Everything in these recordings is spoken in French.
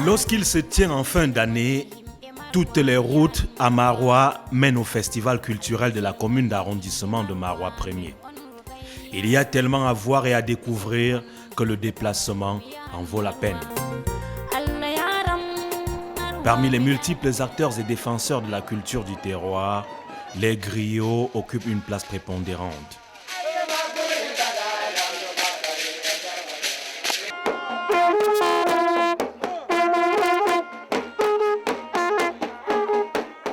Lorsqu'il se tient en fin d'année, toutes les routes à Marois mènent au festival culturel de la commune d'arrondissement de Marois 1er. Il y a tellement à voir et à découvrir que le déplacement en vaut la peine. Parmi les multiples acteurs et défenseurs de la culture du terroir, les griots occupent une place prépondérante.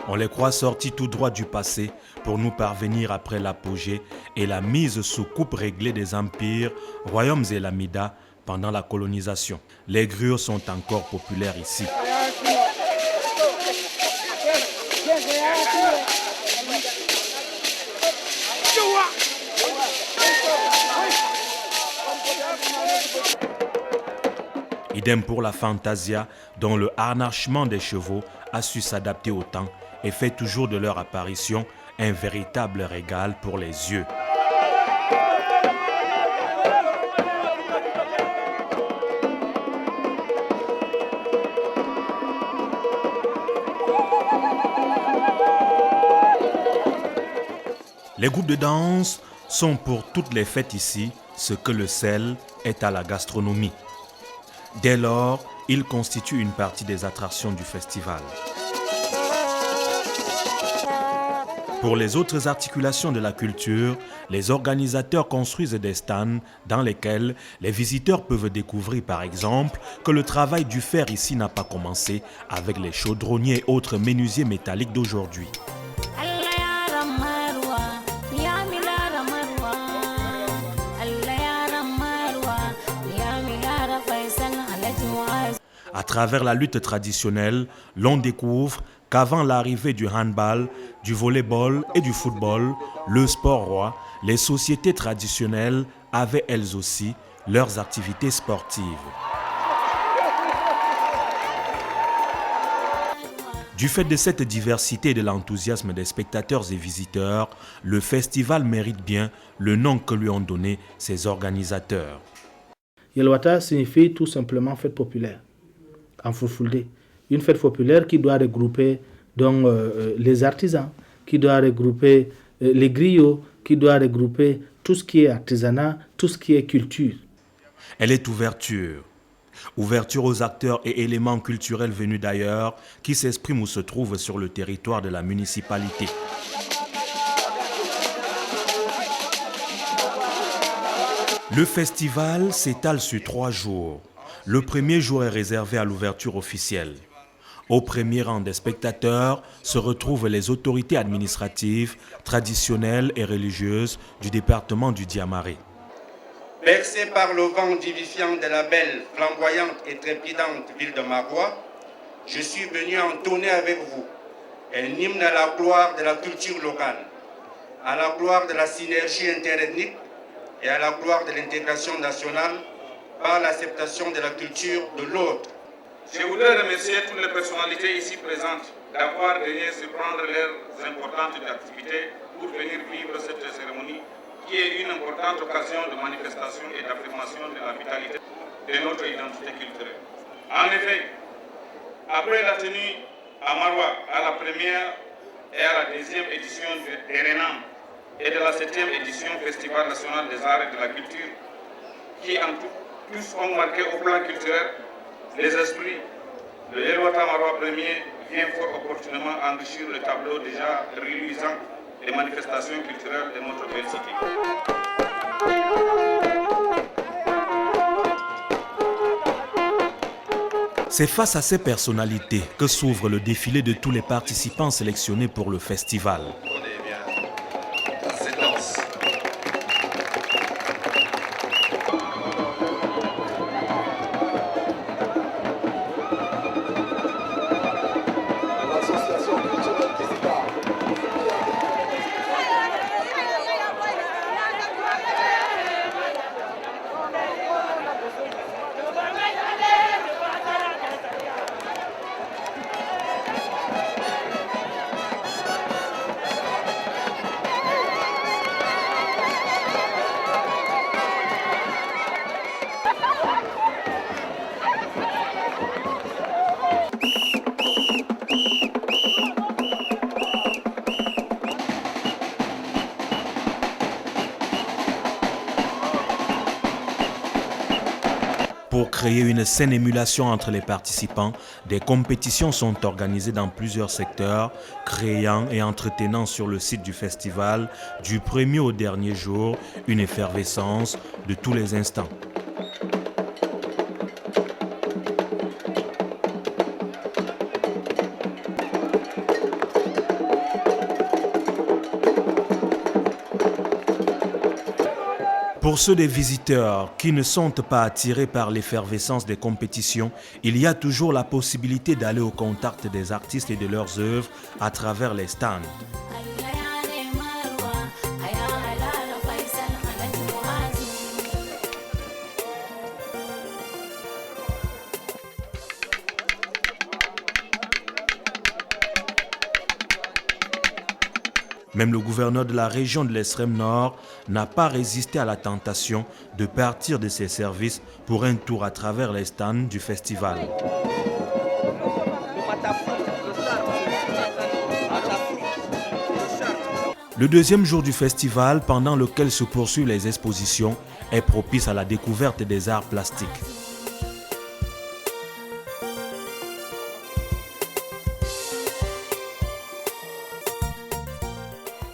On les croit sortis tout droit du passé pour nous parvenir après l'apogée et la mise sous coupe réglée des empires, royaumes et lamidas pendant la colonisation. Les griots sont encore populaires ici. Idem pour la fantasia, dont le harnachement des chevaux a su s'adapter au temps et fait toujours de leur apparition un véritable régal pour les yeux. Les groupes de danse sont pour toutes les fêtes ici ce que le sel est à la gastronomie. Dès lors, ils constituent une partie des attractions du festival. Pour les autres articulations de la culture, les organisateurs construisent des stands dans lesquels les visiteurs peuvent découvrir par exemple que le travail du fer ici n'a pas commencé avec les chaudronniers et autres menuisiers métalliques d'aujourd'hui. À travers la lutte traditionnelle, l'on découvre qu'avant l'arrivée du handball, du volleyball et du football, le sport roi, les sociétés traditionnelles avaient elles aussi leurs activités sportives. Du fait de cette diversité et de l'enthousiasme des spectateurs et visiteurs, le festival mérite bien le nom que lui ont donné ses organisateurs. Yelwata signifie tout simplement fête populaire. En Fulfulde, une fête populaire qui doit regrouper donc, les artisans, qui doit regrouper les griots, qui doit regrouper tout ce qui est artisanat, tout ce qui est culture. Elle est ouverture aux acteurs et éléments culturels venus d'ailleurs qui s'expriment ou se trouvent sur le territoire de la municipalité. Le festival s'étale sur 3 jours. Le premier jour est réservé à l'ouverture officielle. Au premier rang des spectateurs se retrouvent les autorités administratives, traditionnelles et religieuses du département du Diamaré. Bercé par le vent vivifiant de la belle, flamboyante et trépidante ville de Marois, je suis venu entonner avec vous un hymne à la gloire de la culture locale, à la gloire de la synergie interethnique et à la gloire de l'intégration nationale par l'acceptation de la culture de l'autre. Je voudrais remercier toutes les personnalités ici présentes d'avoir daigné surprendre leurs importantes activités pour venir vivre cette cérémonie qui est une importante occasion de manifestation et d'affirmation de la vitalité de notre identité culturelle. En effet, après la tenue à Marois à la première et à la deuxième édition de RENAM et de la 7e édition Festival national des arts et de la culture, qui en tous ont marqué au plan culturel les esprits, le Yelwata Marois 1er vient fort opportunément enrichir le tableau déjà reluisant des manifestations culturelles de notre belle cité. C'est face à ces personnalités que s'ouvre le défilé de tous les participants sélectionnés pour le festival. Pour créer une saine émulation entre les participants, des compétitions sont organisées dans plusieurs secteurs, créant et entretenant sur le site du festival, du premier au dernier jour, une effervescence de tous les instants. Pour ceux des visiteurs qui ne sont pas attirés par l'effervescence des compétitions, il y a toujours la possibilité d'aller au contact des artistes et de leurs œuvres à travers les stands. Même le gouverneur de la région de l'Extrême Nord n'a pas résisté à la tentation de partir de ses services pour un tour à travers les stands du festival. Le deuxième jour du festival, pendant lequel se poursuivent les expositions, est propice à la découverte des arts plastiques.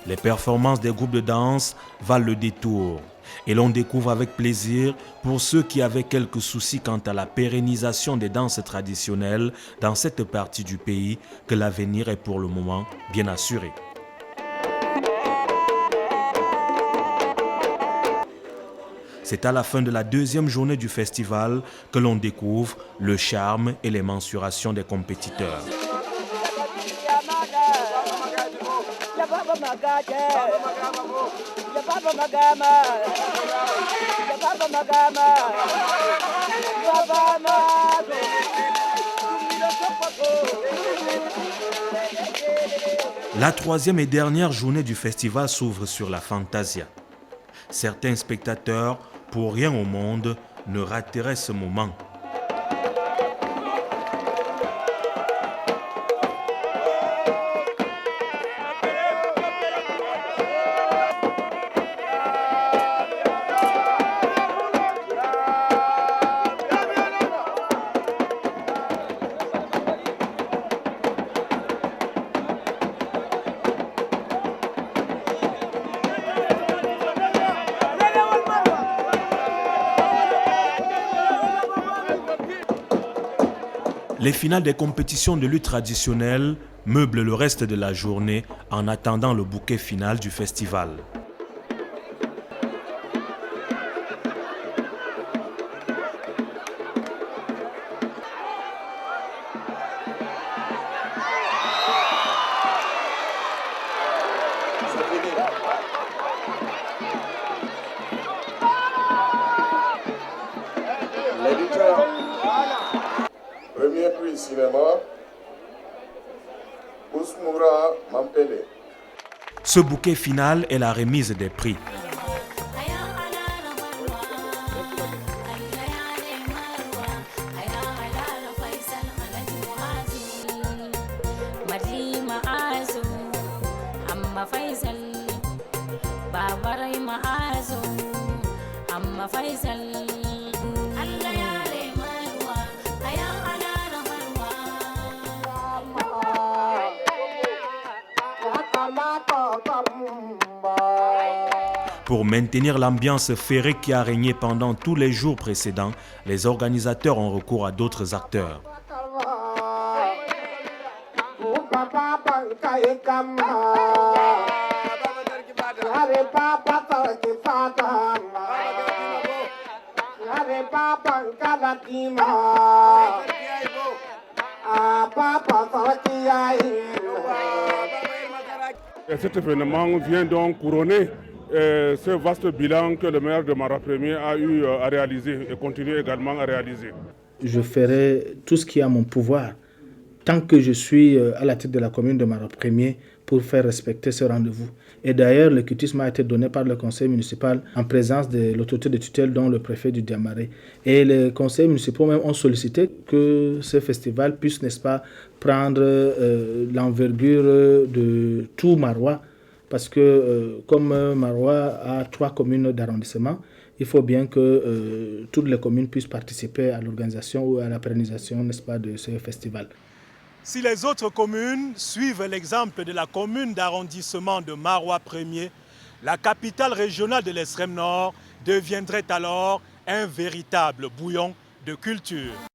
Les performances des groupes de danse valent le détour et l'on découvre avec plaisir pour ceux qui avaient quelques soucis quant à la pérennisation des danses traditionnelles dans cette partie du pays que l'avenir est pour le moment bien assuré. C'est à la fin de la deuxième journée du festival que l'on découvre le charme et les mensurations des compétiteurs. La troisième et dernière journée du festival s'ouvre sur la Fantasia. Certains spectateurs, pour rien au monde, ne rateraient ce moment. Les finales des compétitions de lutte traditionnelle meublent le reste de la journée en attendant le bouquet final du festival. Premier prix cinéma, Ousmoura Mampele. Ce bouquet final est la remise des prix. Pour maintenir l'ambiance ferrée qui a régné pendant tous les jours précédents, les organisateurs ont recours à d'autres acteurs. Cet événement vient donc couronner ce vaste bilan que le maire de Marois 1er a eu à réaliser et continue également à réaliser. Je ferai tout ce qui est à mon pouvoir, tant que je suis à la tête de la commune de Marois 1er, pour faire respecter ce rendez-vous. Et d'ailleurs, le quitus m'a été donné par le conseil municipal en présence de l'autorité de tutelle, dont le préfet du Diamaré. Et les conseils municipaux même ont sollicité que ce festival puisse, n'est-ce pas, prendre l'envergure de tout Marois, parce que comme Maroua a 3 communes d'arrondissement, il faut bien que toutes les communes puissent participer à l'organisation ou à la pérennisation, n'est-ce pas, de ce festival. Si les autres communes suivent l'exemple de la commune d'arrondissement de Maroua 1er, la capitale régionale de l'extrême nord deviendrait alors un véritable bouillon de culture.